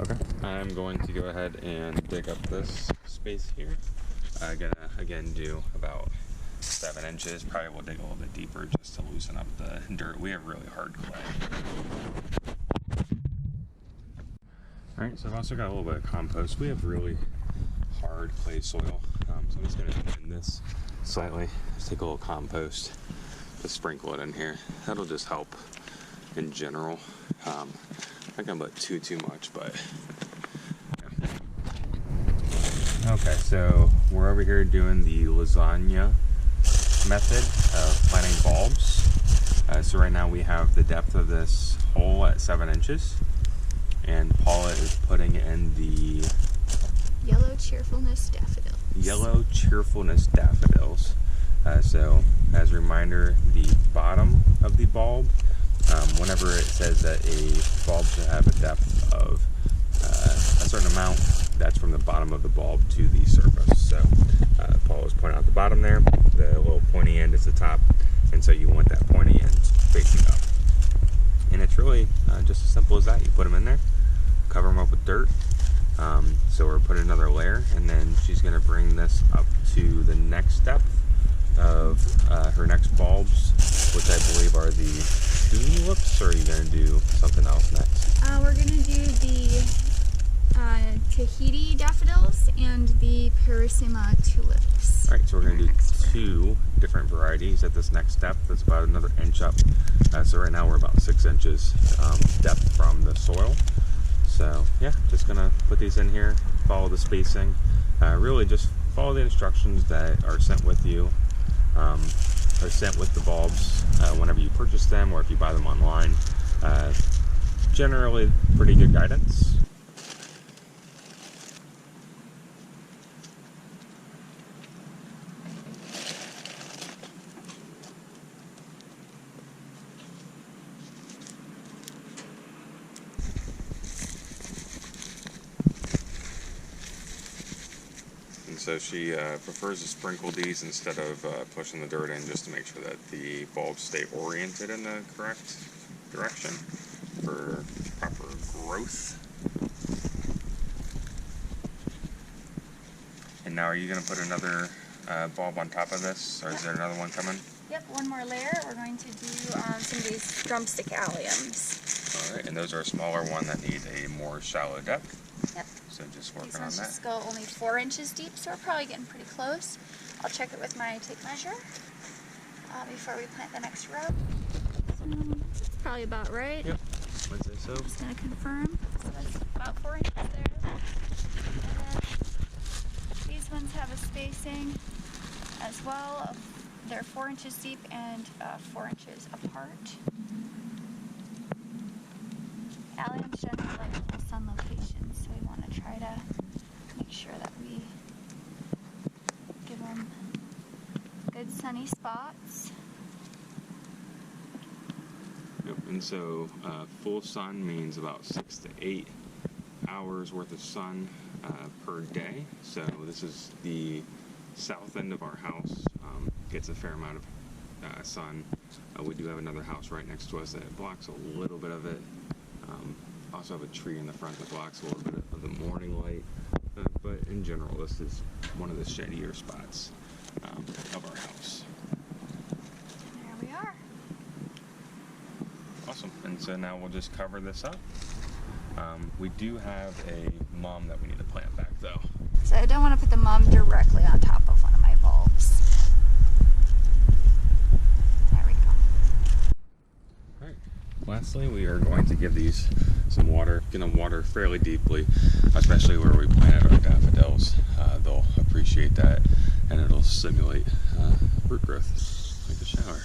Okay. I'm going to go ahead and dig up this space here. I'm gonna again do about 7 inches. Probably will dig a little bit deeper just to loosen up the dirt. We have really hard clay. Alright, so I've also got a little bit of compost. We have really hard clay soil. So I'm just going to thin this slightly. Just take a little compost to sprinkle it in here. That'll just help in general. I'm not going to put too much, but yeah. Okay, so we're over here doing the Lasagna Method of planting bulbs. So right now we have the depth of this hole at 7 inches. And Paula is putting in the Yellow Cheerfulness Daffodils. Yellow Cheerfulness Daffodils. So as a reminder, the bottom of the bulb, whenever it says that a bulb should have a depth of a certain amount, that's from the bottom of the bulb to the surface. So Paula's pointing out the bottom there, the little pointy end is the top, and so you want that pointy end facing up. And it's really just as simple as that. You put them in there, cover them up with dirt. So we're putting another layer, and then she's going to bring this up to the next depth of her next bulbs, which I believe are the tulips. Or are you going to do something else next? We're going to do the Tahiti Daffodils and the Purrisima Tulips. All right, so we're going to do 2 different varieties at this next step. That's about another inch up. So right now we're about 6 inches depth from the soil. So yeah, just gonna put these in here, follow the spacing, really just follow the instructions that are sent with you, or sent with the bulbs whenever you purchase them or if you buy them online. Generally pretty good guidance. So she prefers to sprinkle these instead of pushing the dirt in, just to make sure that the bulbs stay oriented in the correct direction for proper growth. And now are you going to put another bulb on top of this, or is there another one coming? Yep, one more layer. We're going to do some of these drumstick alliums. Alright, and those are a smaller one that need a more shallow depth. Yep. So just working These on ones that. just go only 4 inches deep, so we're probably getting pretty close. I'll check it with my tape measure before we plant the next row. So it's probably about right. Yep. I'd say so. Just going to confirm. So that's about 4 inches there. And then these ones have a spacing as well. They're 4 inches deep and 4 inches apart. Alliums generally like full sun locations, so we want to try to make sure that we give them good sunny spots. Yep, and so full sun means about 6 to 8 hours worth of sun per day. So this is the south end of our house. Gets a fair amount of sun. We do have another house right next to us that blocks a little bit of it. Also have a tree in the front that blocks a little bit of the morning light. But in general, this is one of the shadier spots of our house. There we are. Awesome. And so now we'll just cover this up. We do have a mum that we need to plant back though. So I don't want to put the mum directly on top of one of my bulbs. There we go. Alright. Lastly, we are going to give these some water. Going to water fairly deeply, especially where we planted our daffodils. They'll appreciate that, and it'll stimulate root growth. Take a shower.